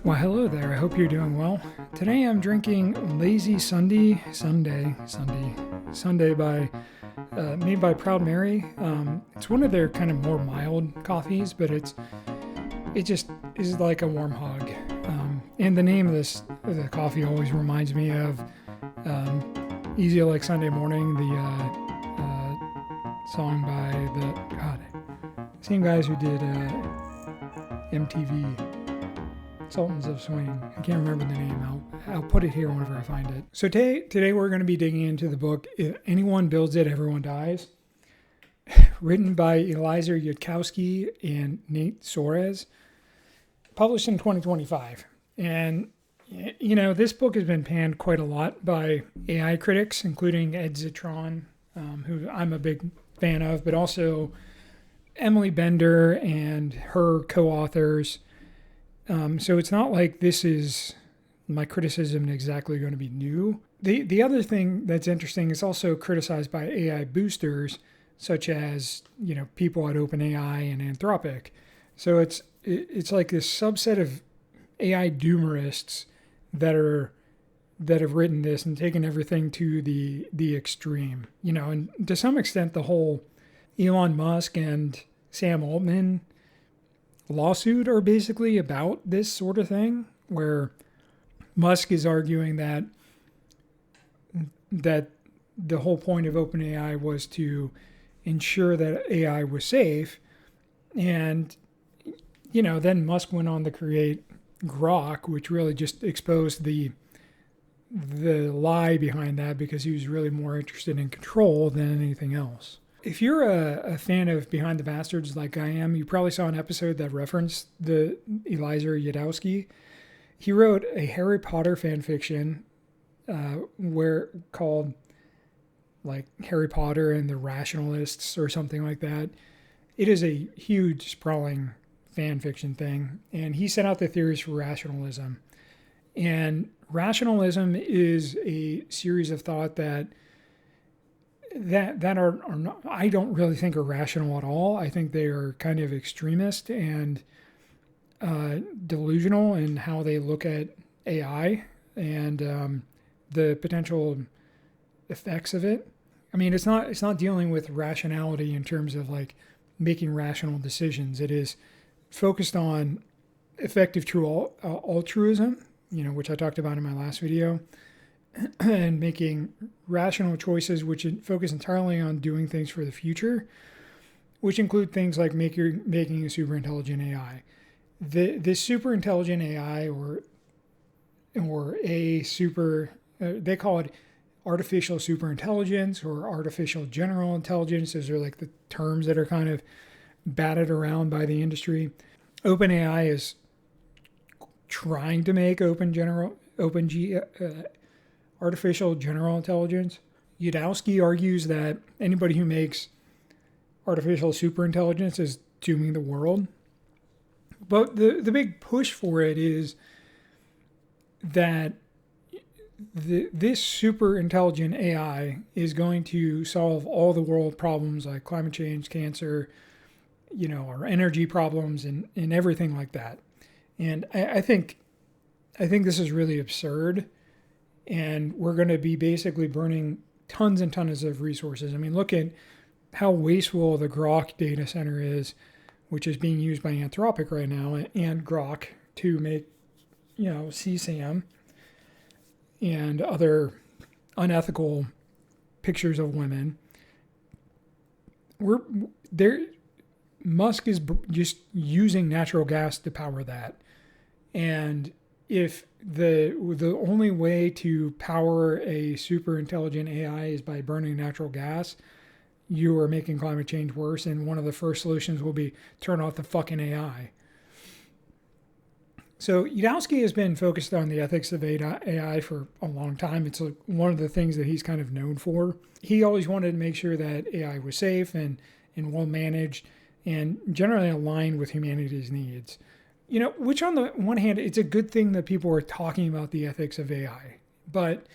Well, hello there. I hope you're doing well. Today I'm drinking Lazy Sunday by made by Proud Mary. It's one of their kind of more mild coffees, but it just is like a warm hug. And the name of the coffee always reminds me of Easy Like Sunday Morning, the song by the same guys who did MTV. Sultans of Swing. I can't remember the name. I'll put it here whenever I find it. So today we're going to be digging into the book If Anyone Builds It, Everyone Dies, written by Eliezer Yudkowsky and Nate Soares, published in 2025. And you know, this book has been panned quite a lot by AI critics, including Ed Zitron, who I'm a big fan of, but also Emily Bender and her co-authors. So it's not like this is my criticism exactly going to be new. The other thing that's interesting is also criticized by AI boosters, such as, you know, people at OpenAI and Anthropic. So it's like this subset of AI doomerists that have written this and taken everything to the extreme. You know, and to some extent the whole Elon Musk and Sam Altman lawsuit are basically about this sort of thing, where Musk is arguing that the whole point of OpenAI was to ensure that AI was safe. And, you know, then Musk went on to create Grok, which really just exposed the lie behind that, because he was really more interested in control than anything else. If you're a fan of Behind the Bastards like I am, you probably saw an episode that referenced the Eliezer Yudkowsky. He wrote a Harry Potter fan fiction called like Harry Potter and the Rationalists or something like that. It is a huge, sprawling fan fiction thing. And he set out the theories for rationalism. And rationalism is a series of thought that are not, I don't really think are rational at all. I think they are kind of extremist and delusional in how they look at AI and the potential effects of it. I mean, it's not dealing with rationality in terms of like making rational decisions. It is focused on effective true altruism, you know, which I talked about in my last video, and making rational choices which focus entirely on doing things for the future, which include things like making a super intelligent AI. This super intelligent AI or a super, they call it artificial super intelligence or artificial general intelligence. Those are like the terms that are kind of batted around by the industry. OpenAI is trying to make artificial general intelligence. Yudkowsky argues that anybody who makes artificial superintelligence is dooming the world. But the big push for it is that this super intelligent AI is going to solve all the world problems like climate change, cancer, you know, our energy problems and everything like that. And I think this is really absurd. And we're going to be basically burning tons and tons of resources. I mean, look at how wasteful the Grok data center is, which is being used by Anthropic right now, and Grok to make, you know, CSAM and other unethical pictures of women. Musk is just using natural gas to power that. And if the only way to power a super intelligent AI is by burning natural gas, you are making climate change worse. And one of the first solutions will be turn off the fucking AI. So Yudkowsky has been focused on the ethics of AI for a long time. It's like one of the things that he's kind of known for. He always wanted to make sure that AI was safe and well managed and generally aligned with humanity's needs. You know, which on the one hand, it's a good thing that people are talking about the ethics of AI. But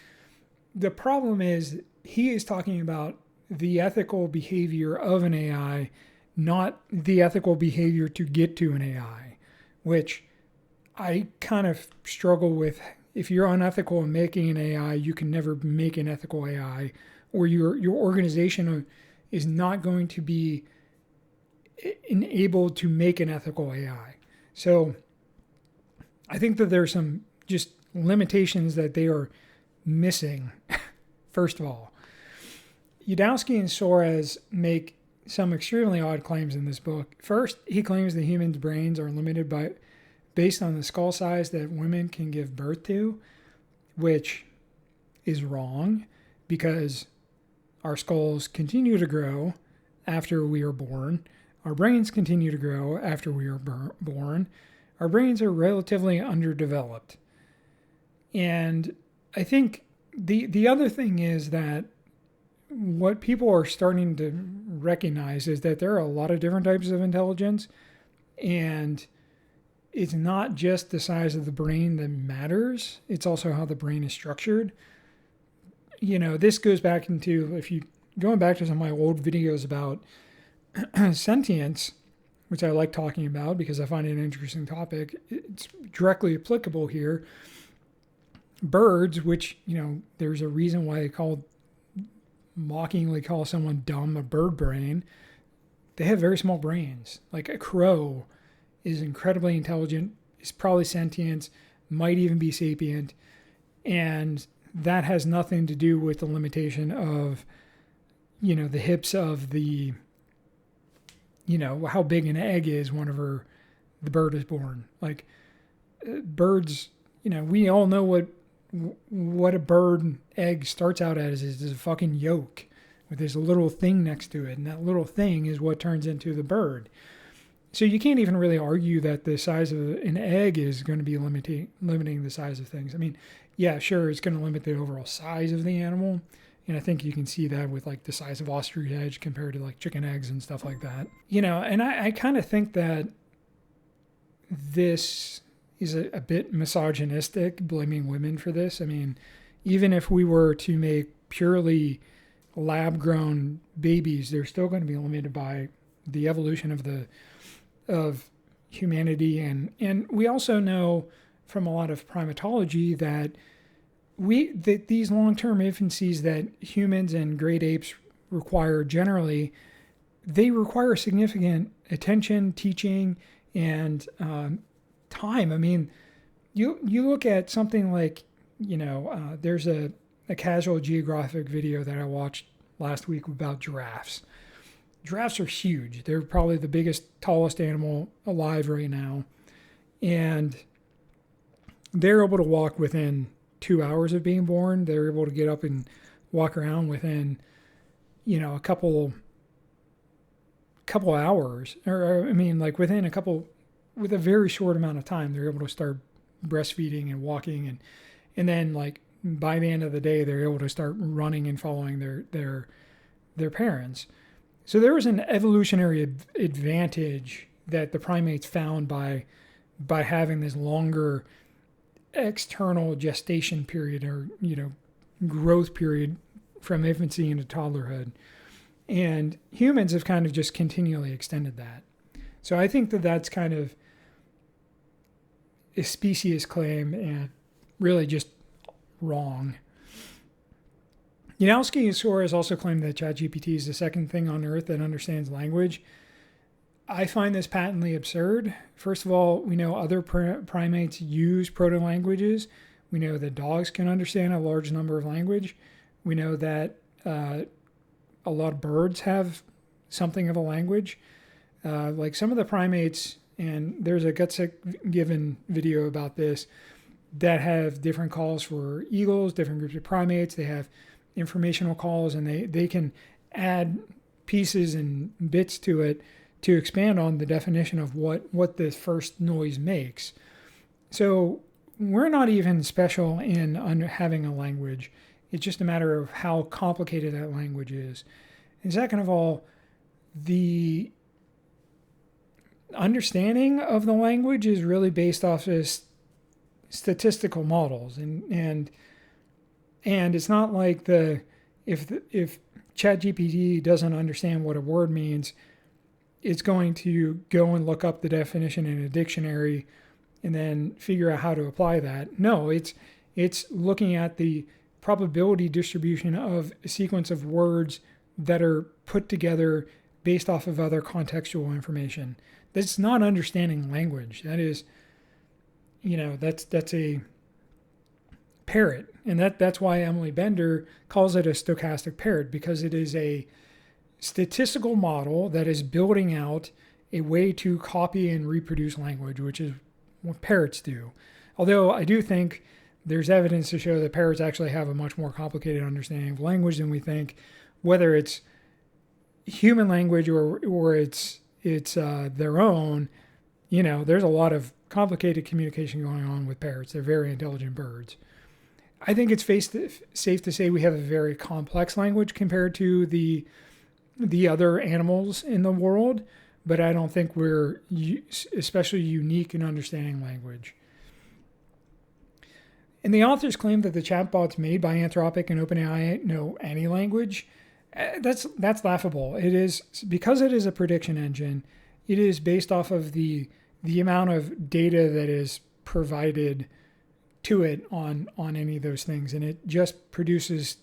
the problem is he is talking about the ethical behavior of an AI, not the ethical behavior to get to an AI, which I kind of struggle with. If you're unethical in making an AI, you can never make an ethical AI, or your organization is not going to be enabled to make an ethical AI. So I think that there's some just limitations that they are missing, first of all. Yudowsky and Soares make some extremely odd claims in this book. First, he claims that humans' brains are limited based on the skull size that women can give birth to, which is wrong because our skulls continue to grow after we are born. Our brains continue to grow after we are born. Our brains are relatively underdeveloped. And I think the other thing is that what people are starting to recognize is that there are a lot of different types of intelligence, and it's not just the size of the brain that matters. It's also how the brain is structured. This goes back into, going back to some of my old videos about sentience, which I like talking about because I find it an interesting topic. It's directly applicable here. Birds, which, there's a reason why they mockingly call someone dumb a bird brain. They have very small brains. Like a crow is incredibly intelligent, is probably sentient, might even be sapient. And that has nothing to do with the limitation of, the hips of the, how big an egg is whenever the bird is born. Like birds, we all know what a bird egg starts out as is a fucking yolk with this little thing next to it. And that little thing is what turns into the bird. So you can't even really argue that the size of an egg is going to be limiting the size of things. I mean, yeah, sure, it's going to limit the overall size of the animal. And I think you can see that with like the size of ostrich eggs compared to like chicken eggs and stuff like that. And I kind of think that this is a bit misogynistic, blaming women for this. I mean, even if we were to make purely lab-grown babies, they're still going to be limited by the evolution of humanity. And we also know from a lot of primatology that these long-term infancies that humans and great apes require generally, they require significant attention, teaching, and time. I mean, you look at something like, there's a casual geographic video that I watched last week about giraffes. Giraffes are huge. They're probably the biggest, tallest animal alive right now. And they're able to walk within 2 hours of being born. They're able to get up and walk around within, a couple hours. With a very short amount of time, they're able to start breastfeeding and walking. And then like by the end of the day, they're able to start running and following their parents. So there was an evolutionary advantage that the primates found by having this longer external gestation period or, growth period from infancy into toddlerhood. And humans have kind of just continually extended that. So I think that that's kind of a specious claim and really just wrong. Yudowsky and Soares also claim that ChatGPT is the second thing on Earth that understands language. I find this patently absurd. First of all, we know other primates use proto-languages. We know that dogs can understand a large number of language. We know that a lot of birds have something of a language. Like some of the primates, and there's a Gutsick Given video about this, that have different calls for eagles, different groups of primates. They have informational calls, and they can add pieces and bits to it to expand on the definition of what the first noise makes. So we're not even special in having a language. It's just a matter of how complicated that language is. And second of all, the understanding of the language is really based off of statistical models, and it's not like if ChatGPT doesn't understand what a word means, it's going to go and look up the definition in a dictionary and then figure out how to apply that. No, it's looking at the probability distribution of a sequence of words that are put together based off of other contextual information. That's not understanding language. That is, that's a parrot. And that's why Emily Bender calls it a stochastic parrot, because it is a statistical model that is building out a way to copy and reproduce language, which is what parrots do. Although I do think there's evidence to show that parrots actually have a much more complicated understanding of language than we think, whether it's human language or it's their own. There's a lot of complicated communication going on with parrots. They're very intelligent birds. I think it's safe to say we have a very complex language compared to the other animals in the world, but I don't think we're especially unique in understanding language. And the authors claim that the chatbots made by Anthropic and OpenAI know any language. That's laughable. It is, because it is a prediction engine, it is based off of the amount of data that is provided to it on any of those things, and it just produces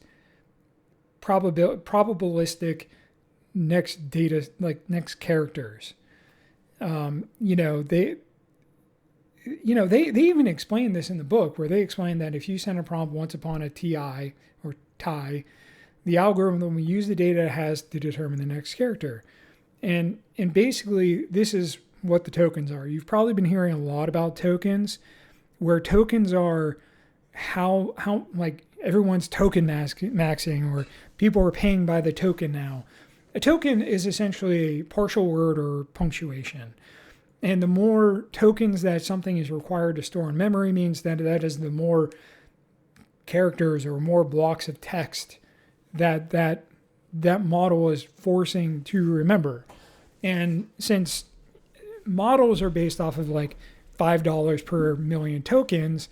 probabilistic next data, like next characters. They even explain this in the book, where they explain that if you send a prompt once upon a TI or TIE, the algorithm will use the data it has to determine the next character. And basically this is what the tokens are. You've probably been hearing a lot about tokens, where tokens are how like everyone's token maxing, or people are paying by the token now. A token is essentially a partial word or punctuation. And the more tokens that something is required to store in memory means that is the more characters or more blocks of text that model is forcing to remember. And since models are based off of like $5 per million tokens,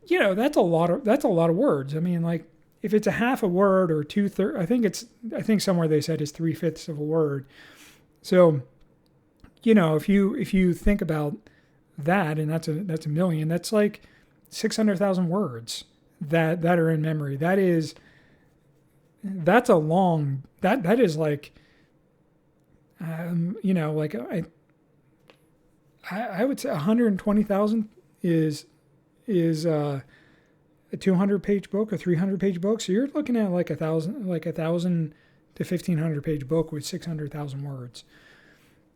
that's a lot of words. I mean, like, if it's a half a word or 2/3, I think somewhere they said it's 3/5 of a word. So, if you think about that, and that's a million, that's like 600,000 words that are in memory. That is like, I would say 120,000 is a 200-page book, a 300-page book. So you're looking at like 1,000 to 1,500-page book with 600,000 words.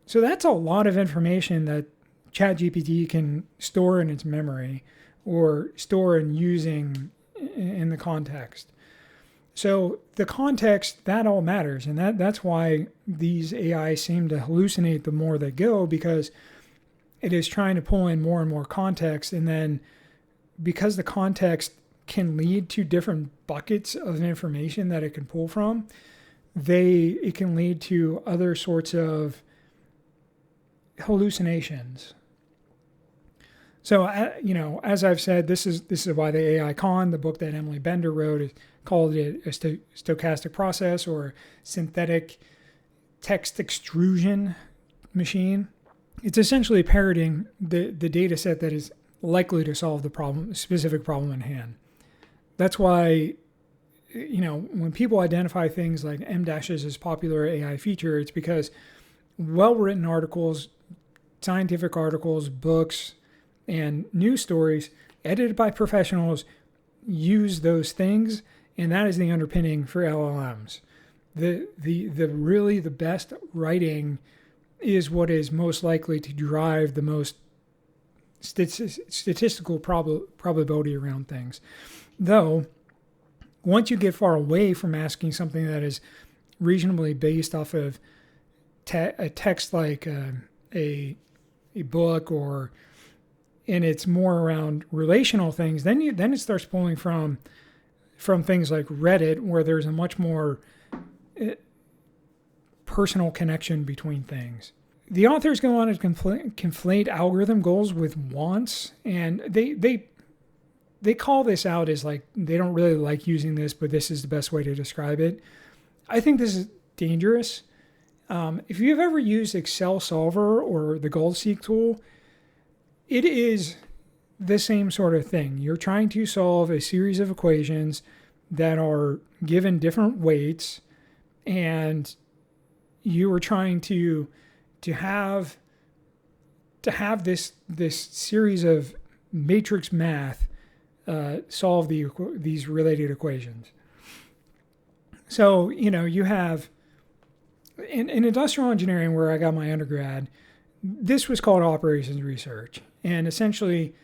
So that's a lot of information that ChatGPT can store in its memory or store in using in the context. So the context, that all matters. And that's why these AI seem to hallucinate the more they go, because it is trying to pull in more and more context. And then because the context can lead to different buckets of information that it can pull from, it can lead to other sorts of hallucinations. So, as I've said, this is why the AI Con, the book that Emily Bender wrote, is called it a stochastic process or synthetic text extrusion machine. It's essentially parroting the data set that is likely to solve the specific problem in hand. That's why, when people identify things like M dashes as popular AI feature, it's because well-written articles, scientific articles, books, and news stories edited by professionals use those things, and that is the underpinning for LLMs. The really the best writing is what is most likely to drive the most statistical probability around things. Though, once you get far away from asking something that is reasonably based off of a text like a book, and it's more around relational things, then it starts pulling from things like Reddit, where there's a much more personal connection between things. The authors go on to conflate algorithm goals with wants, and they call this out as like, they don't really like using this, but this is the best way to describe it. I think this is dangerous. If you've ever used Excel Solver or the GoalSeek tool, it is the same sort of thing. You're trying to solve a series of equations that are given different weights, and you are trying to have this series of matrix math solve these related equations. So, you have in industrial engineering, where I got my undergrad, this was called operations research, and essentially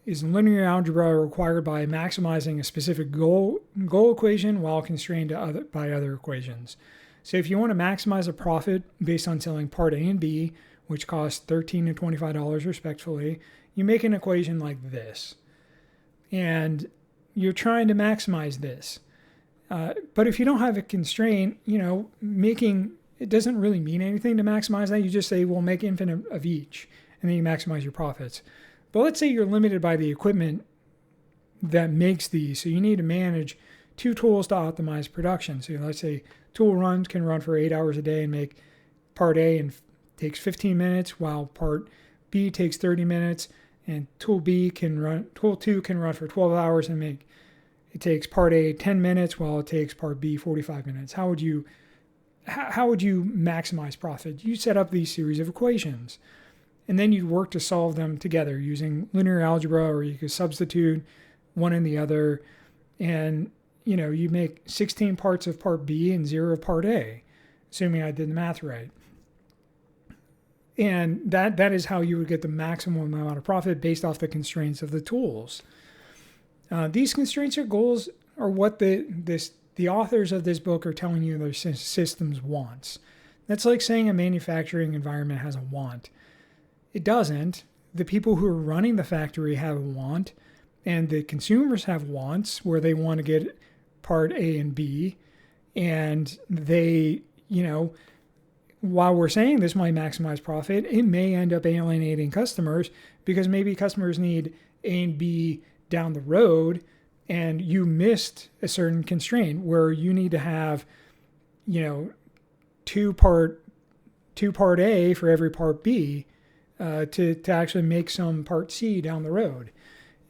is linear algebra required by maximizing a specific goal equation while constrained by other equations. So if you want to maximize a profit based on selling part A and B, which cost $13 and $25 respectively, you make an equation like this. And you're trying to maximize this. But if you don't have a constraint, it doesn't really mean anything to maximize that. You just say, well, make infinite of each, and then you maximize your profits. But let's say you're limited by the equipment that makes these. So you need to manage two tools to optimize production. So let's say tool runs can run for 8 hours a day and make part A and takes 15 minutes, while part B takes 30 minutes, and tool 2 can run for 12 hours and it takes part A 10 minutes while it takes part B 45 minutes. How would you maximize profit? You set up these series of equations, and then you'd work to solve them together using linear algebra, or you could substitute one in the other, and you make 16 parts of part B and 0 of part A, assuming I did the math right. And that is how you would get the maximum amount of profit based off the constraints of the tools. These constraints or goals are what the authors of this book are telling you their systems wants. That's like saying a manufacturing environment has a want. It doesn't. The people who are running the factory have a want, and the consumers have wants where they want to get part A and B. And they, while we're saying this might maximize profit, it may end up alienating customers, because maybe customers need A and B down the road, and you missed a certain constraint where you need to have, two part A for every part B to actually make some part C down the road.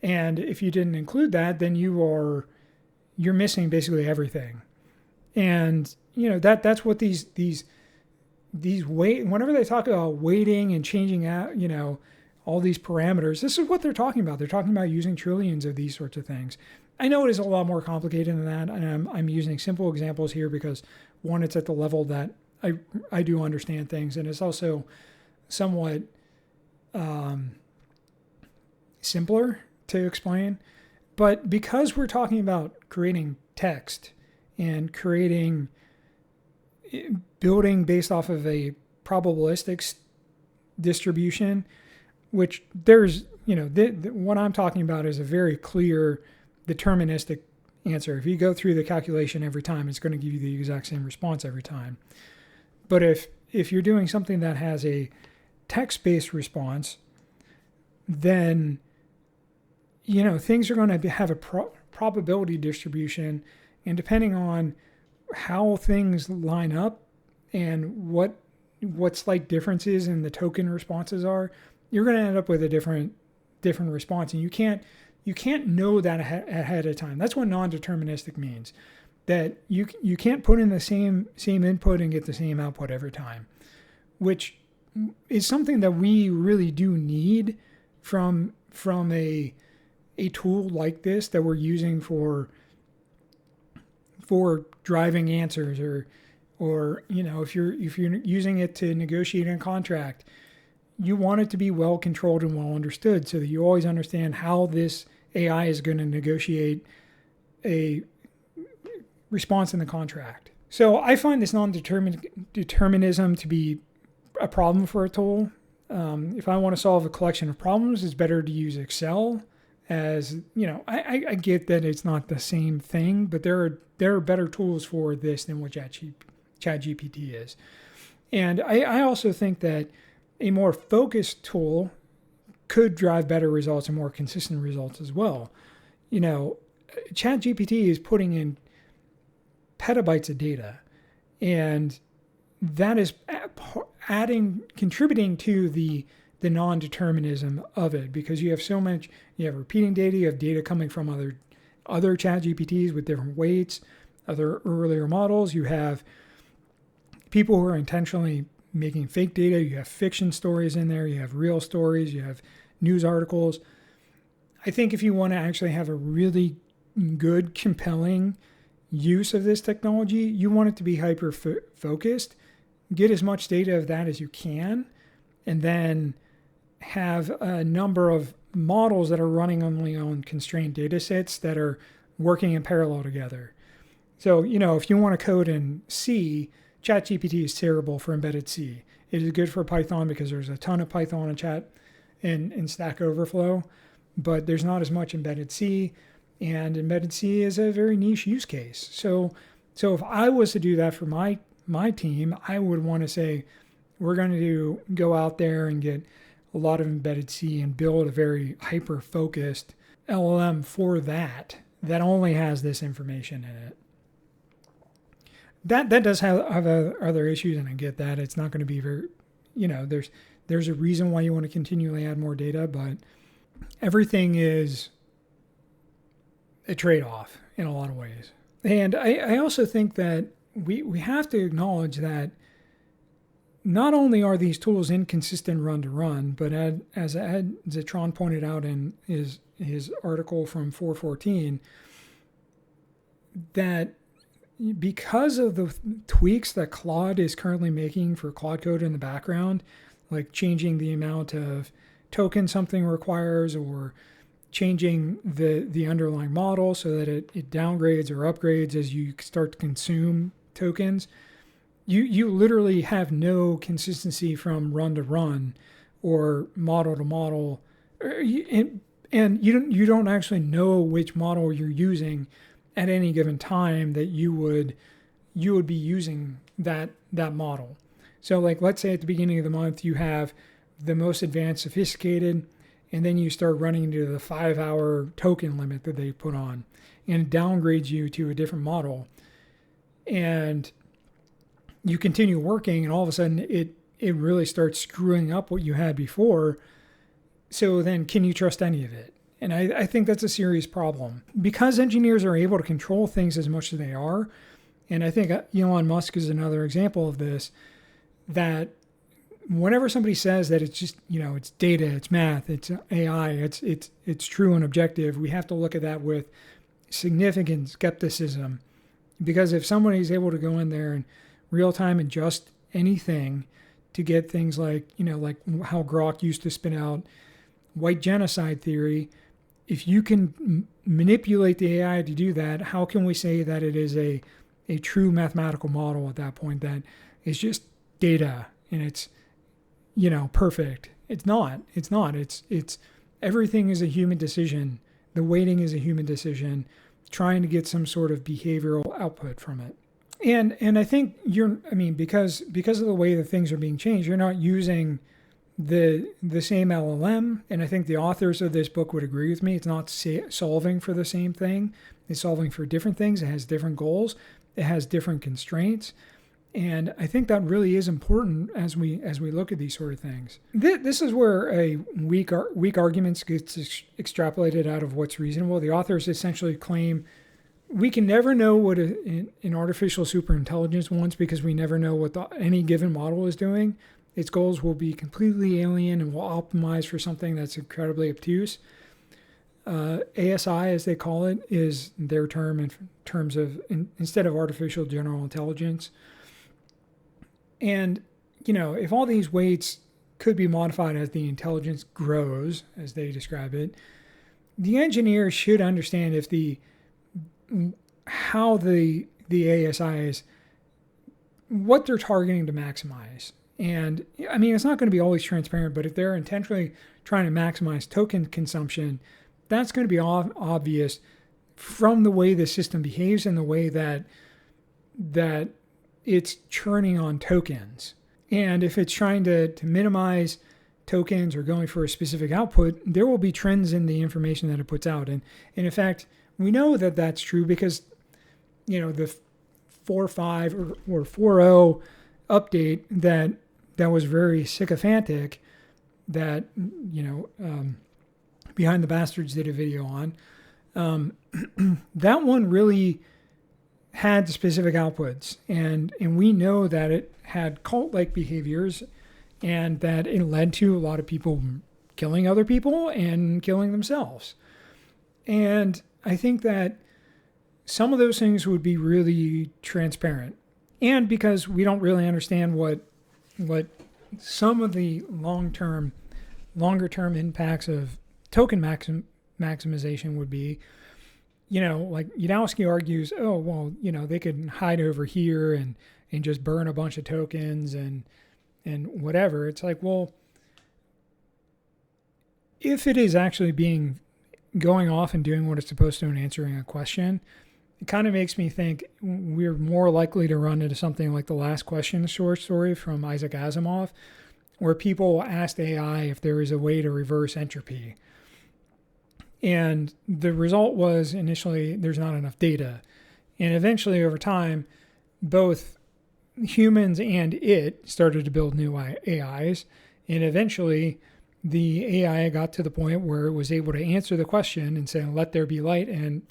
And if you didn't include that, then you're missing basically everything. And that's what these whenever they talk about weighting and changing out, all these parameters, this is what they're talking about. They're talking about using trillions of these sorts of things. I know it is a lot more complicated than that, and I'm using simple examples here because, one, it's at the level that I do understand things, and it's also somewhat simpler to explain. But because we're talking about creating text and building based off of a probabilistic distribution, which there's, what I'm talking about is a very clear deterministic answer. If you go through the calculation every time, it's going to give you the exact same response every time. But if you're doing something that has a text-based response, then things are going to have a probability distribution, and depending on how things line up and what slight differences in the token responses are, you're going to end up with a different response, and you can't know that ahead of time. That's what non-deterministic means. That you can't put in the same input and get the same output every time, which is something that we really do need from a tool like this that we're using for driving answers, or if you're using it to negotiate a contract, you want it to be well controlled and well understood so that you always understand how this AI is going to negotiate a response in the contract. So I find this non-determinism to be a problem for a tool. If I want to solve a collection of problems, it's better to use Excel. As I get that it's not the same thing, but there are better tools for this than what ChatGPT is. And I also think that a more focused tool could drive better results and more consistent results as well. ChatGPT is putting in petabytes of data, And that is contributing to the non-determinism of it, because you have so much, you have repeating data, you have data coming from other chat GPTs with different weights, other earlier models. You have people who are intentionally making fake data. You have fiction stories in there. You have real stories. You have news articles. I think if you want to actually have a really good, compelling use of this technology, you want it to be hyper-focused. Get as much data of that as you can, and then have a number of models that are running only on constrained data sets that are working in parallel together. So, if you want to code in C, ChatGPT is terrible for embedded C. It is good for Python because there's a ton of Python in Stack Overflow, but there's not as much embedded C, and embedded C is a very niche use case. So if I was to do that for my team, I would want to say, we're going to go out there and get a lot of embedded C and build a very hyper-focused LLM for that only has this information in it. That does have other issues, and I get that. It's not going to be very, there's a reason why you want to continually add more data, but everything is a trade-off in a lot of ways. And I also think that we have to acknowledge that not only are these tools inconsistent run to run, but as Ed Zitron pointed out in his article from 414, that because of the tweaks that Claude is currently making for Claude Code in the background, like changing the amount of tokens something requires, or changing the underlying model so that it downgrades or upgrades as you start to consume tokens, you literally have no consistency from run to run or model to model, and you don't actually know which model you're using at any given time that you would be using that model. So like, let's say at the beginning of the month you have the most advanced sophisticated, and then you start running into the 5-hour token limit that they put on, and it downgrades you to a different model. And you continue working, and all of a sudden it really starts screwing up what you had before. So then can you trust any of it? And I think that's a serious problem. Because engineers are able to control things as much as they are, and I think Elon Musk is another example of this, that whenever somebody says that it's just, it's data, it's math, it's AI, it's true and objective, we have to look at that with significant skepticism. Because if somebody's able to go in there and real time adjust anything to get things like, like how Grok used to spin out white genocide theory, if you can manipulate the AI to do that, how can we say that it is a true mathematical model at that point that is just data and it's, perfect? It's not. It's everything is a human decision. The weighting is a human decision, trying to get some sort of behavioral output from it. And I think because of the way that things are being changed, you're not using the same LLM, and I think the authors of this book would agree with me. It's not solving for the same thing. It's solving for different things. It has different goals. It has different constraints. And I think that really is important as we look at these sort of things. This is where a weak arguments gets extrapolated out of what's reasonable. The authors essentially claim we can never know what an artificial superintelligence wants, because we never know what any given model is doing. Its goals will be completely alien and will optimize for something that's incredibly obtuse. ASI, as they call it, is their term in terms of instead of artificial general intelligence. And, if all these weights could be modified as the intelligence grows, as they describe it, the engineer should understand how the ASI is, what they're targeting to maximize. And it's not going to be always transparent, but if they're intentionally trying to maximize token consumption, that's going to be obvious from the way the system behaves and the way that it's churning on tokens. And if it's trying to minimize tokens or going for a specific output, there will be trends in the information that it puts out. And in fact, we know that that's true because, the 4.5 or 4.0 update that was very sycophantic that, Behind the Bastards did a video on. That one really had specific outputs, and we know that it had cult-like behaviors and that it led to a lot of people killing other people and killing themselves. And I think that some of those things would be really transparent. And because we don't really understand what some of the longer term impacts of token maximization would be, like Yudowski argues, oh, well, they could hide over here and just burn a bunch of tokens and whatever. It's like, well, if it is actually going off and doing what it's supposed to and answering a question, it kind of makes me think we're more likely to run into something like the Last Question short story from Isaac Asimov, where people asked AI if there is a way to reverse entropy. And the result was initially there's not enough data. And eventually over time, both humans and it started to build new AIs. And eventually the AI got to the point where it was able to answer the question and say, let there be light, and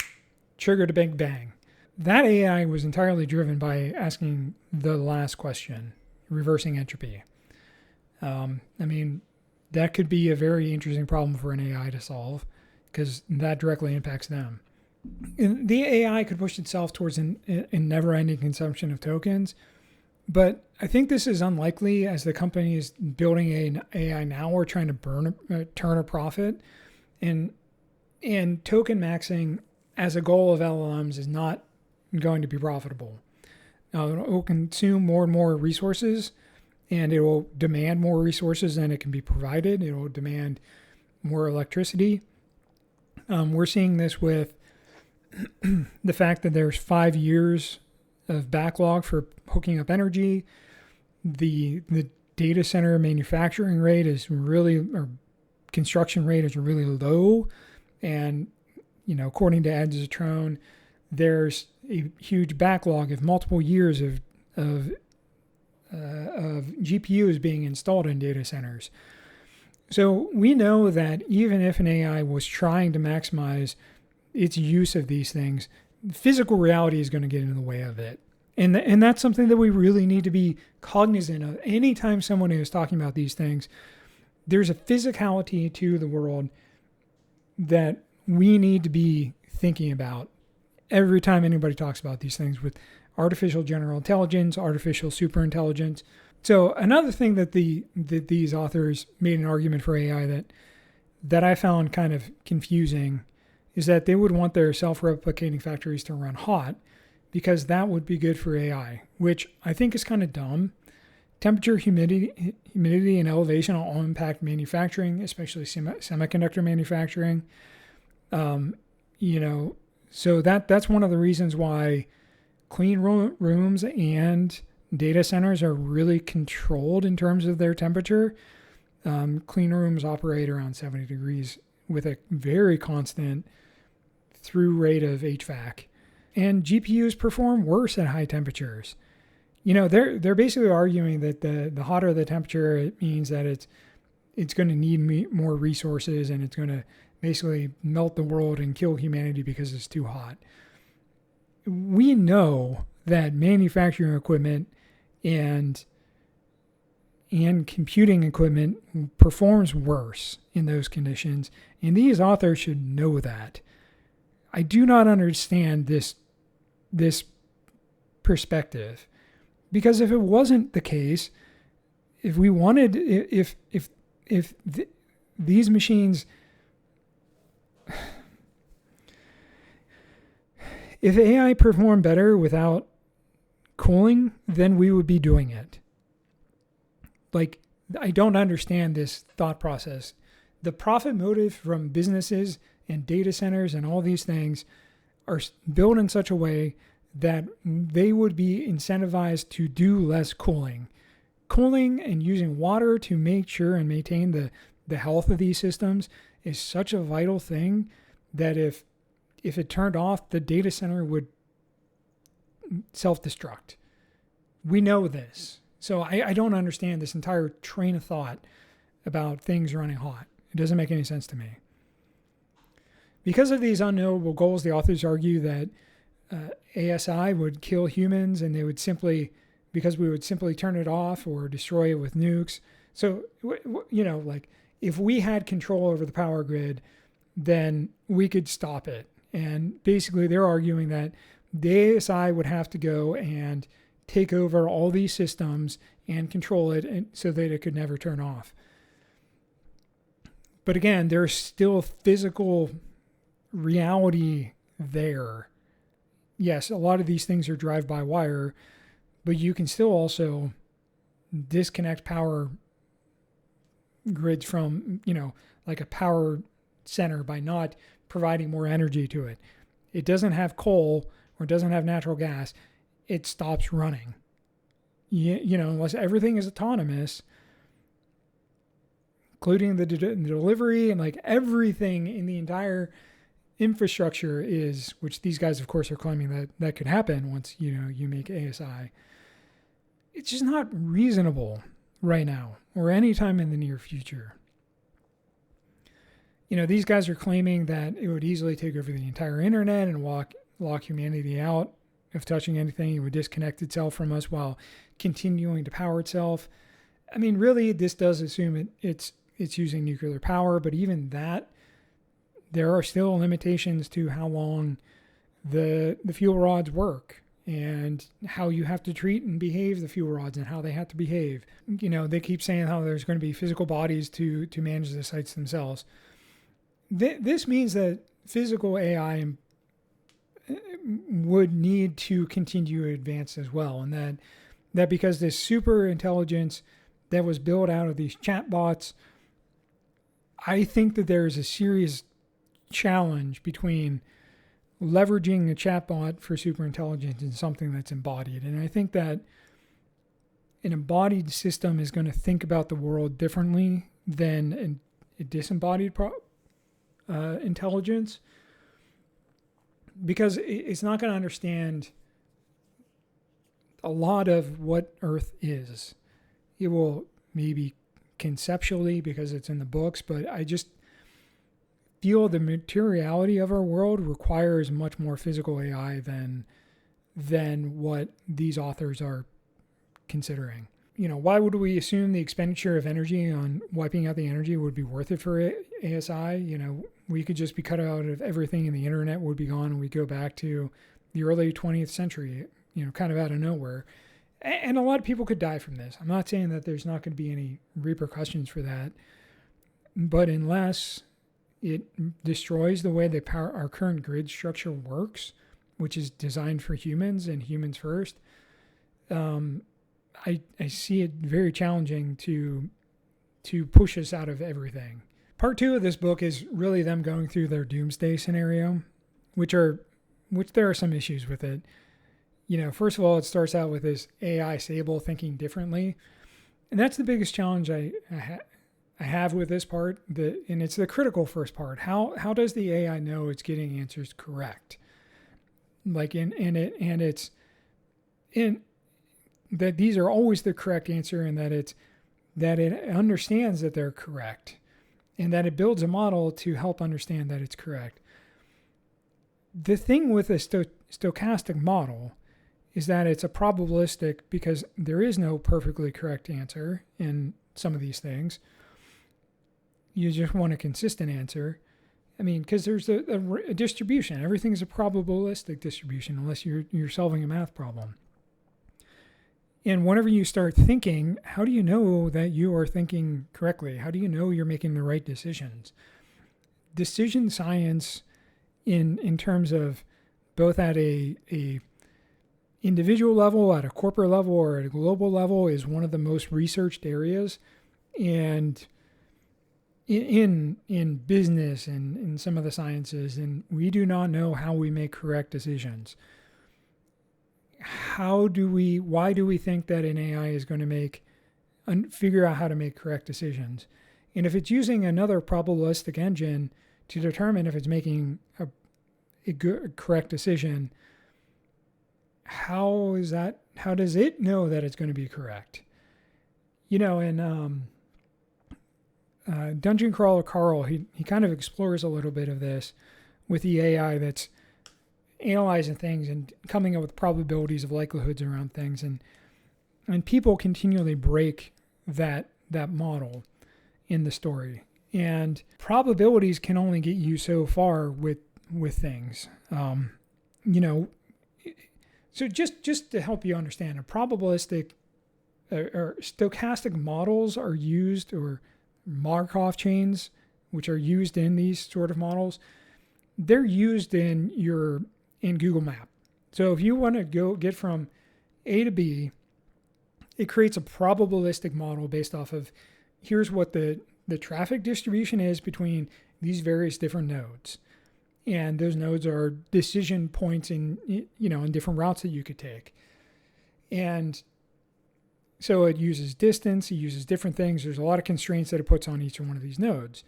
triggered a big bang. That AI was entirely driven by asking the last question, reversing entropy. That could be a very interesting problem for an AI to solve, because that directly impacts them. And the AI could push itself towards a never-ending consumption of tokens, but I think this is unlikely, as the company is building an AI now or trying to turn a profit, and token maxing as a goal of LLMs is not going to be profitable. It will consume more and more resources, and it will demand more resources than it can be provided. It will demand more electricity. We're seeing this with the fact that there's 5 years of backlog for hooking up energy. The data center manufacturing rate or construction rate is really low. And, according to Ed Zatrone, there's a huge backlog of multiple years of GPUs being installed in data centers. So we know that even if an AI was trying to maximize its use of these things, physical reality is going to get in the way of it. And that's something that we really need to be cognizant of. Anytime someone is talking about these things, there's a physicality to the world that we need to be thinking about every time anybody talks about these things with artificial general intelligence, artificial superintelligence. So another thing that these authors made an argument for AI that I found kind of confusing is that they would want their self-replicating factories to run hot, because that would be good for AI, which I think is kind of dumb. Temperature, humidity, and elevation all impact manufacturing, especially semiconductor manufacturing. So that's one of the reasons why clean rooms and data centers are really controlled in terms of their temperature. Clean rooms operate around 70 degrees with a very constant through rate of HVAC. And GPUs perform worse at high temperatures. They're basically arguing that the hotter the temperature, it means that it's going to need more resources, and it's going to basically melt the world and kill humanity because it's too hot. We know that manufacturing equipment and computing equipment performs worse in those conditions, and these authors should know that. I do not understand this perspective, because if it wasn't the case, if we wanted, if these machines, if AI performed better without cooling, then we would be doing it. Like, I don't understand this thought process. The profit motive from businesses and data centers and all these things are built in such a way that they would be incentivized to do less cooling. Cooling and using water to make sure and maintain the health of these systems is such a vital thing that if it turned off, the data center self-destruct. We know this. So I don't understand this entire train of thought about things running hot. It doesn't make any sense to me. Because of these unknowable goals, the authors argue that ASI would kill humans, and they would because we would simply turn it off or destroy it with nukes. So, like if we had control over the power grid, then we could stop it. And basically they're arguing that the ASI would have to go and take over all these systems and control it, and so that it could never turn off. But again, there's still physical reality there. Yes, a lot of these things are drive-by-wire, but you can still also disconnect power grids from, like a power center by not providing more energy to it. It doesn't have coal or doesn't have natural gas. It stops running. Unless everything is autonomous, including the delivery and like everything in the entire infrastructure is, which these guys of course are claiming that could happen once you make ASI. It's just not reasonable right now or anytime in the near future. These guys are claiming that it would easily take over the entire internet and lock humanity out of touching anything. It would disconnect itself from us while continuing to power itself. I mean, really, this does assume it's using nuclear power, but even that, there are still limitations to how long the fuel rods work and how you have to treat and behave the fuel rods and how they have to behave. They keep saying how there's going to be physical bodies to manage the sites themselves. This means that physical AI would need to continue to advance as well, and that because this super intelligence that was built out of these chatbots, I think that there is a serious challenge between leveraging a chatbot for super intelligence and something that's embodied. And I think that an embodied system is going to think about the world differently than a disembodied intelligence, because it's not going to understand a lot of what Earth is. It will maybe conceptually because it's in the books, but I just feel the materiality of our world requires much more physical AI than what these authors are considering. Why would we assume the expenditure of energy on wiping out the energy would be worth it for ASI? We could just be cut out of everything and the internet would be gone and we go back to the early 20th century, kind of out of nowhere. And a lot of people could die from this. I'm not saying that there's not going to be any repercussions for that, but unless it destroys the way that our current grid structure works, which is designed for humans and humans first, I see it very challenging to push us out of everything. Part 2 of this book is really them going through their doomsday scenario, which there are some issues with it. First of all, it starts out with this AI Sable thinking differently. And that's the biggest challenge I have with this part, and it's the critical first part. How does the AI know it's getting answers correct? It's that these are always the correct answer, and that it understands that they're correct, and that it builds a model to help understand that it's correct. The thing with a stochastic model is that it's a probabilistic, because there is no perfectly correct answer in some of these things. You just want a consistent answer. I mean, because there's a distribution. Everything is a probabilistic distribution unless you're solving a math problem. And whenever you start thinking, how do you know that you are thinking correctly? How do you know you're making the right decisions? Decision science in terms of both at a individual level, at a corporate level, or at a global level is one of the most researched areas. And in business and in some of the sciences, and we do not know how we make correct decisions. Why do we think that an AI is going to figure out how to make correct decisions? And if it's using another probabilistic engine to determine if it's making a correct decision, how does it know that it's going to be correct? You know, in Dungeon Crawler Carl, he kind of explores a little bit of this with the AI that's analyzing things and coming up with probabilities of likelihoods around things, and people continually break that model in the story, and probabilities can only get you so far with things. You know, so just to help you understand, a probabilistic or stochastic models are used, or Markov chains, which are used in these sort of models, they're used in Google Map. So if you want to get from A to B, it creates a probabilistic model based off of, here's what the traffic distribution is between these various different nodes. And those nodes are decision points in different routes that you could take. And so it uses distance, it uses different things. There's a lot of constraints that it puts on each one of these nodes.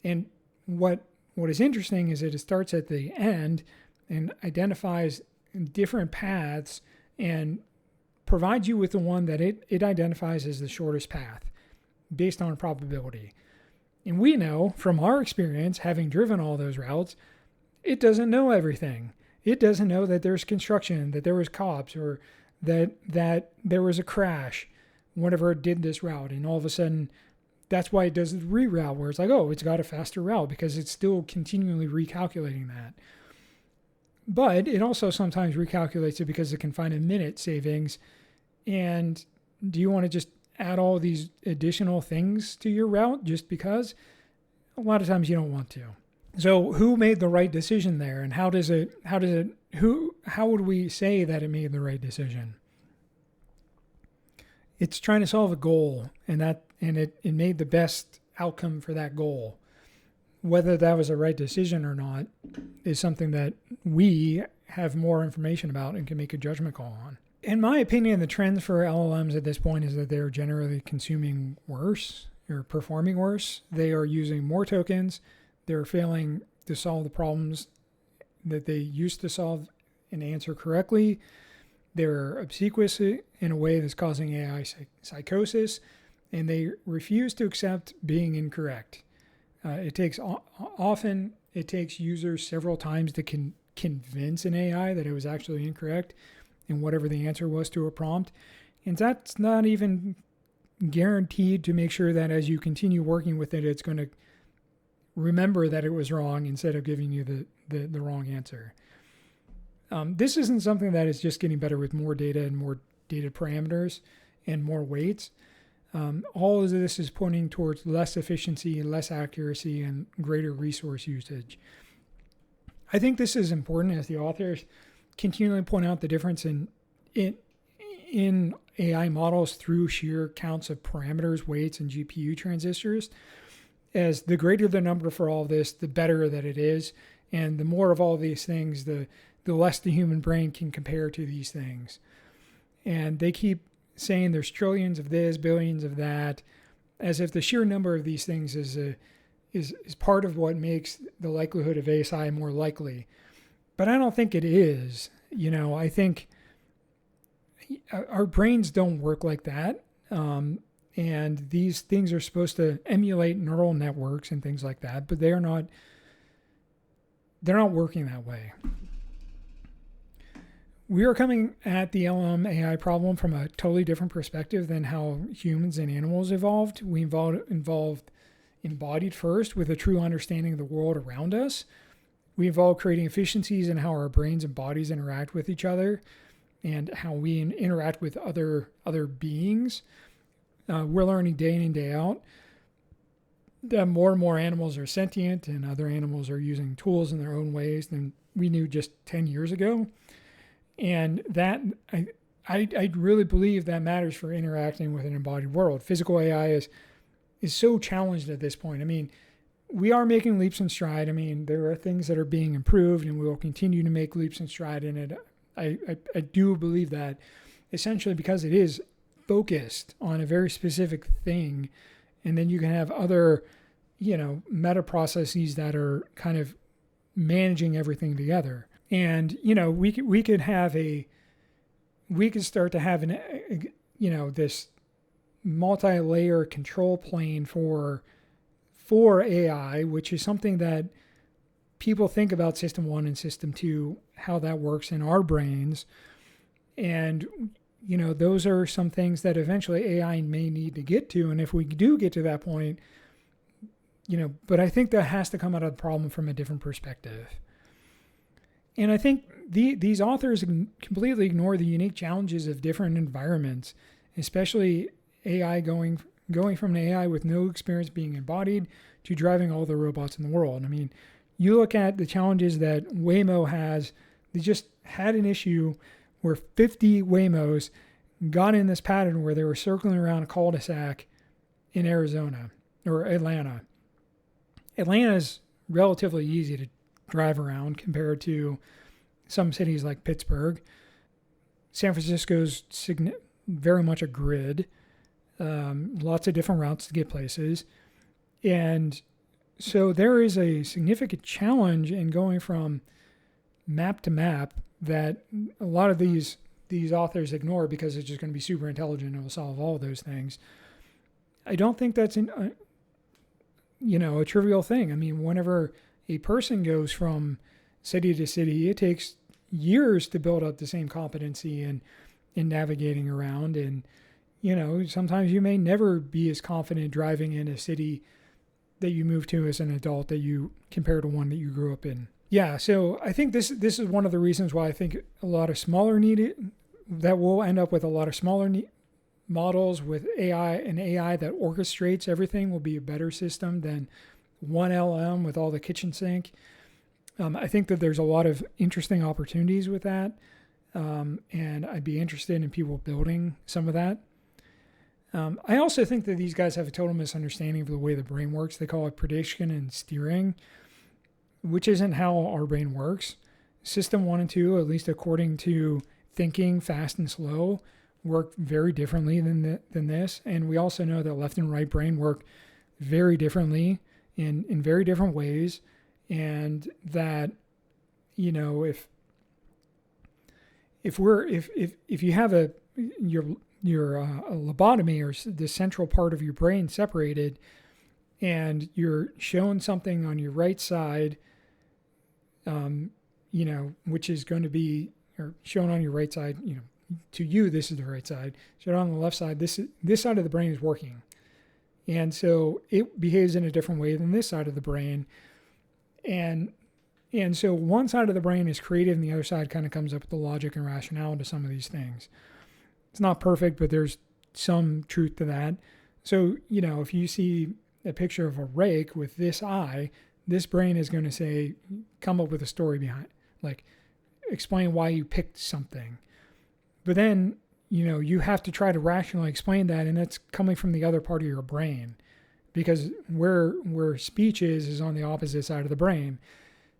And what is interesting is that it starts at the end and identifies different paths and provides you with the one that it identifies as the shortest path based on probability. And we know from our experience, having driven all those routes, it doesn't know everything. It doesn't know that there's construction, that there was cops, or that there was a crash whenever it did this route. And all of a sudden, that's why it does the reroute, where it's like, oh, it's got a faster route, because it's still continually recalculating that. But it also sometimes recalculates it because it can find a minute savings. And do you want to just add all these additional things to your route just because? A lot of times you don't want to. So who made the right decision there, and how would we say that it made the right decision? It's trying to solve a goal, and it made the best outcome for that goal. Whether that was a right decision or not is something that we have more information about and can make a judgment call on. In my opinion, the trends for LLMs at this point is that they're generally consuming worse or performing worse. They are using more tokens. They're failing to solve the problems that they used to solve and answer correctly. They're obsequious in a way that's causing AI psychosis, and they refuse to accept being incorrect. It takes users several times to convince an AI that it was actually incorrect in whatever the answer was to a prompt. And that's not even guaranteed to make sure that as you continue working with it, it's going to remember that it was wrong instead of giving you the wrong answer. This isn't something that is just getting better with more data and more data parameters and more weights. All of this is pointing towards less efficiency, less accuracy, and greater resource usage. I think this is important as the authors continually point out the difference in AI models through sheer counts of parameters, weights, and GPU transistors. As the greater the number for all of this, the better that it is. And the more of all these things, the less the human brain can compare to these things. And they keep saying there's trillions of this, billions of that, as if the sheer number of these things is part of what makes the likelihood of ASI more likely. But I don't think it is. I think our brains don't work like that. And these things are supposed to emulate neural networks and things like that, but they're not working that way. We are coming at the LLM AI problem from a totally different perspective than how humans and animals evolved. We embodied first with a true understanding of the world around us. We evolved creating efficiencies in how our brains and bodies interact with each other and how we interact with other beings. We're learning day in and day out that more and more animals are sentient and other animals are using tools in their own ways than we knew just 10 years ago. And that I really believe that matters for interacting with an embodied world. Physical AI is so challenged at this point. I mean, we are making leaps in stride. I mean, there are things that are being improved, and we will continue to make leaps in stride in it. I do believe that, essentially because it is focused on a very specific thing, and then you can have other, meta processes that are kind of managing everything together. And we could have a we could start to have this multi-layer control plane for AI, which is something that people think about System 1 and System 2, how that works in our brains. And, those are some things that eventually AI may need to get to. And if we do get to that point, but I think that has to come out of the problem from a different perspective. And I think these authors completely ignore the unique challenges of different environments, especially AI going from an AI with no experience being embodied to driving all the robots in the world. I mean, you look at the challenges that Waymo has. They just had an issue where 50 Waymos got in this pattern where they were circling around a cul-de-sac in Arizona or Atlanta. Atlanta is relatively easy to drive around compared to some cities like Pittsburgh. San Francisco's very much a grid. Lots of different routes to get places. And so there is a significant challenge in going from map to map that a lot of these authors ignore because it's just going to be super intelligent and will solve all of those things. I don't think that's a trivial thing. I mean, whenever a person goes from city to city, it takes years to build up the same competency in navigating around. And, sometimes you may never be as confident driving in a city that you move to as an adult that you compare to one that you grew up in. Yeah, so I think this is one of the reasons why I think a lot of smaller that will end up with a lot of smaller models with AI that orchestrates everything will be a better system than one LLM with all the kitchen sink. I think that there's a lot of interesting opportunities with that, and I'd be interested in people building some of that. I also think that these guys have a total misunderstanding of the way the brain works. They call it prediction and steering, which isn't how our brain works. System 1 and 2, at least according to thinking fast and slow, work very differently than this. And we also know that left and right brain work very differently in very different ways. And that, if you have your lobotomy or the central part of your brain separated, and you're shown something on your right side, which is going to be, or shown on your right side, to you, this is the right side. Shown on the left side, this side of the brain is working. And so it behaves in a different way than this side of the brain. And so one side of the brain is creative and the other side kind of comes up with the logic and rationale to some of these things. It's not perfect, but there's some truth to that. So, if you see a picture of a rake with this eye, this brain is going to say, come up with a story behind, like explain why you picked something. But then, you have to try to rationally explain that, and that's coming from the other part of your brain, because where speech is on the opposite side of the brain.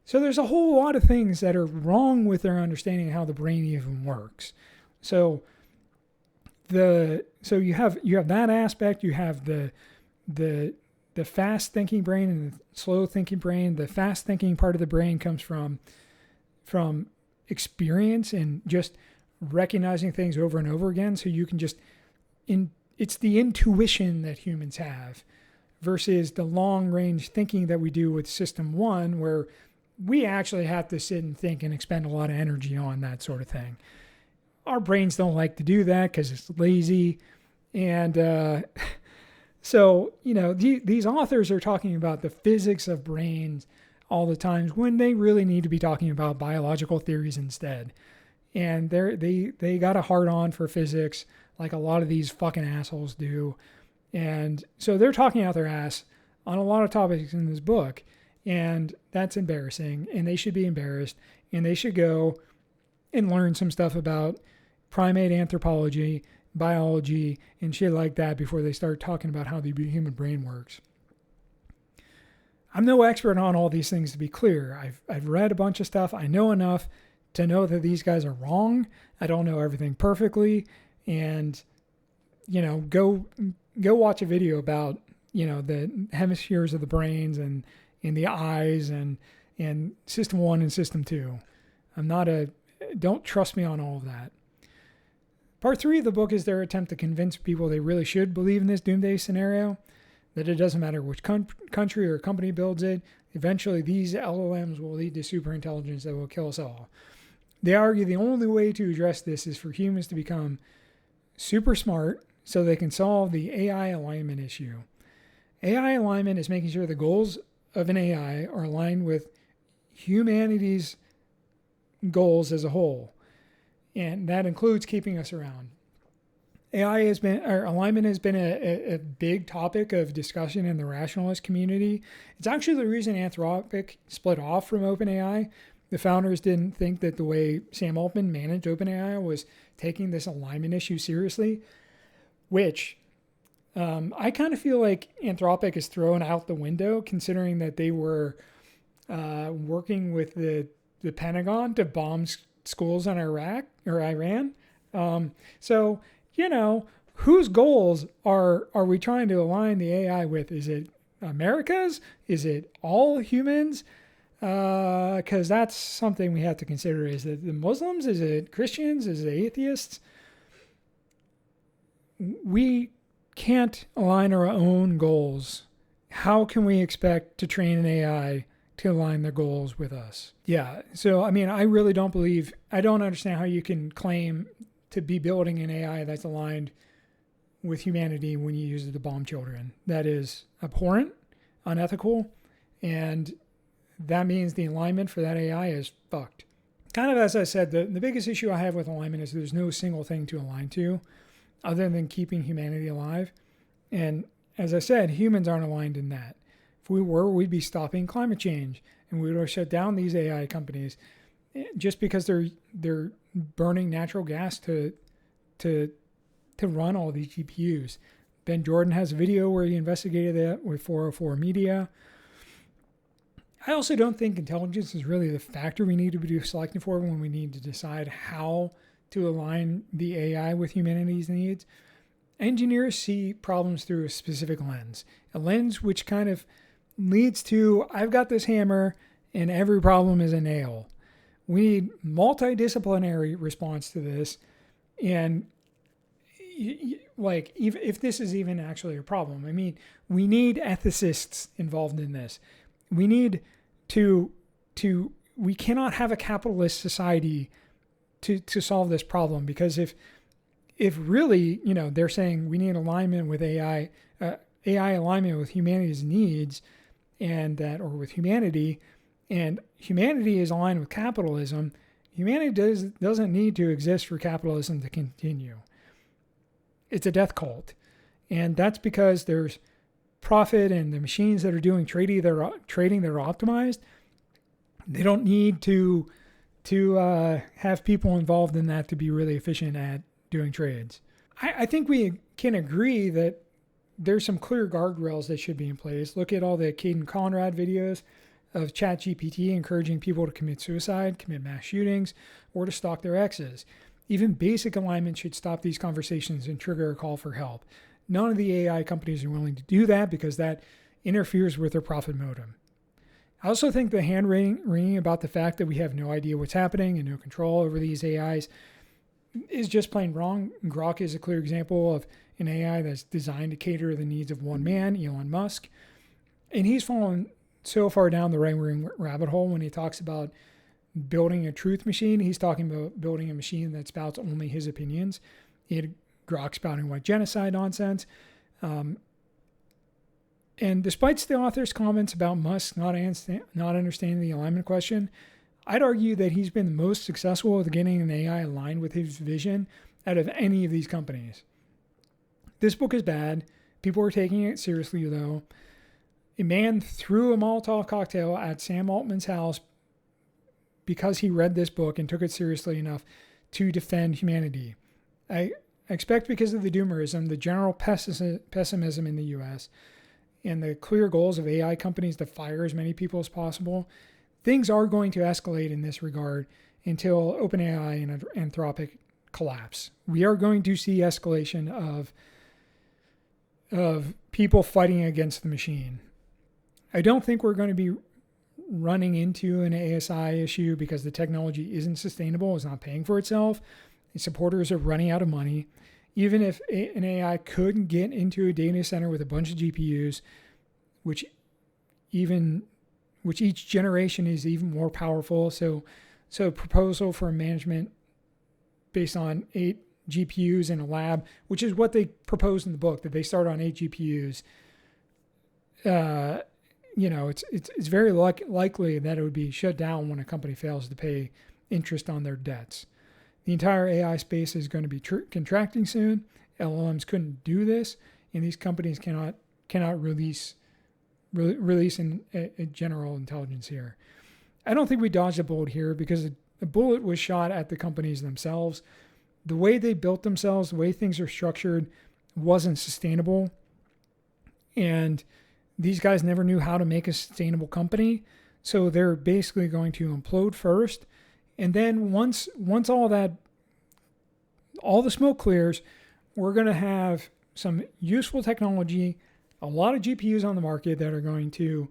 So there's a whole lot of things that are wrong with their understanding of how the brain even works. So you have that aspect. You have the fast thinking brain and the slow thinking brain. The fast thinking part of the brain comes from experience and just recognizing things over and over again. So you can just it's the intuition that humans have versus the long range thinking that we do with System 1, where we actually have to sit and think and expend a lot of energy on that sort of thing. Our brains don't like to do that because it's lazy. And so, these authors are talking about the physics of brains all the time when they really need to be talking about biological theories instead. And they got a hard on for physics like a lot of these fucking assholes do. And so they're talking out their ass on a lot of topics in this book. And that's embarrassing. And they should be embarrassed. And they should go and learn some stuff about primate anthropology, biology, and shit like that before they start talking about how the human brain works. I'm no expert on all these things, to be clear. I've read a bunch of stuff. I know enough to know that these guys are wrong. I don't know everything perfectly. And, go watch a video about, the hemispheres of the brains and the eyes and System 1 and System 2. Don't trust me on all of that. Part 3 of the book is their attempt to convince people they really should believe in this doomsday scenario, that it doesn't matter which country or company builds it. Eventually, these LLMs will lead to superintelligence that will kill us all. They argue the only way to address this is for humans to become super smart so they can solve the AI alignment issue. AI alignment is making sure the goals of an AI are aligned with humanity's goals as a whole. And that includes keeping us around. Alignment has been a big topic of discussion in the rationalist community. It's actually the reason Anthropic split off from OpenAI. The founders didn't think that the way Sam Altman managed OpenAI was taking this alignment issue seriously, which I kind of feel like Anthropic is thrown out the window, considering that they were working with the Pentagon to bomb schools in Iraq or Iran. So, whose goals are we trying to align the AI with? Is it America's? Is it all humans? Because that's something we have to consider. Is it the Muslims? Is it Christians? Is it atheists? We can't align our own goals. How can we expect to train an AI to align their goals with us? Yeah. So, I really don't understand how you can claim to be building an AI that's aligned with humanity when you use it to bomb children. That is abhorrent, unethical, and that means the alignment for that AI is fucked. Kind of as I said, the biggest issue I have with alignment is there's no single thing to align to other than keeping humanity alive. And as I said, humans aren't aligned in that. If we were, we'd be stopping climate change, and we would shut down these AI companies just because they're burning natural gas to run all these GPUs. Ben Jordan has a video where he investigated that with 404 Media. I also don't think intelligence is really the factor we need to be selecting for when we need to decide how to align the AI with humanity's needs. Engineers see problems through a specific lens, a lens which kind of leads to, I've got this hammer and every problem is a nail. We need multidisciplinary response to this. And if this is even actually a problem, we need ethicists involved in this. We need we cannot have a capitalist society to solve this problem, because if really, they're saying we need alignment with AI alignment with humanity's needs or with humanity, and humanity is aligned with capitalism, humanity doesn't need to exist for capitalism to continue. It's a death cult. And that's because there's profit, and the machines that are doing trading that are optimized, they don't need to have people involved in that to be really efficient at doing trades. I think we can agree that there's some clear guardrails that should be in place. Look at all the Caden Conrad videos of ChatGPT encouraging people to commit suicide, commit mass shootings, or to stalk their exes. Even basic alignment should stop these conversations and trigger a call for help. None of the AI companies are willing to do that because that interferes with their profit motive. I also think the hand-wringing about the fact that we have no idea what's happening and no control over these AIs is just plain wrong. Grok is a clear example of an AI that's designed to cater to the needs of one man, Elon Musk. And he's fallen so far down the right-wing rabbit hole when he talks about building a truth machine. He's talking about building a machine that spouts only his opinions. He had Grok spouting white genocide nonsense. And despite the author's comments about Musk not understanding the alignment question, I'd argue that he's been the most successful at getting an AI aligned with his vision out of any of these companies. This book is bad. People are taking it seriously, though. A man threw a Molotov cocktail at Sam Altman's house because he read this book and took it seriously enough to defend humanity. I expect, because of the doomerism, the general pessimism in the U.S., and the clear goals of AI companies to fire as many people as possible, things are going to escalate in this regard until OpenAI and Anthropic collapse. We are going to see escalation of people fighting against the machine. I don't think we're going to be running into an ASI issue because the technology isn't sustainable, it's not paying for itself. Its supporters are running out of money. Even if an AI could get into a data center with a bunch of GPUs, which each generation is even more powerful. So a proposal for management based on 8 GPUs in a lab, which is what they proposed in the book, that they start on 8 GPUs. It's very likely that it would be shut down when a company fails to pay interest on their debts. The entire AI space is going to be contracting soon. LLMs couldn't do this, and these companies cannot release a general intelligence here. I don't think we dodged a bullet here because the bullet was shot at the companies themselves. The way they built themselves, the way things are structured, wasn't sustainable, and these guys never knew how to make a sustainable company. So they're basically going to implode first. And then once all the smoke clears, we're going to have some useful technology, a lot of GPUs on the market that are going to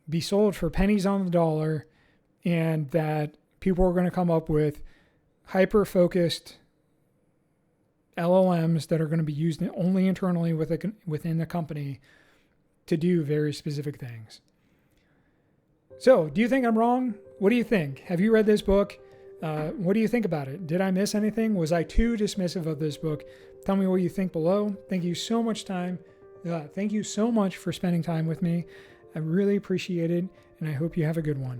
be sold for pennies on the dollar, and that people are going to come up with hyper-focused LLMs that are going to be used only internally within the company to do very specific things. So, do you think I'm wrong? What do you think? Have you read this book? What do you think about it? Did I miss anything? Was I too dismissive of this book? Tell me what you think below. Thank you so much for spending time with me. I really appreciate it, and I hope you have a good one.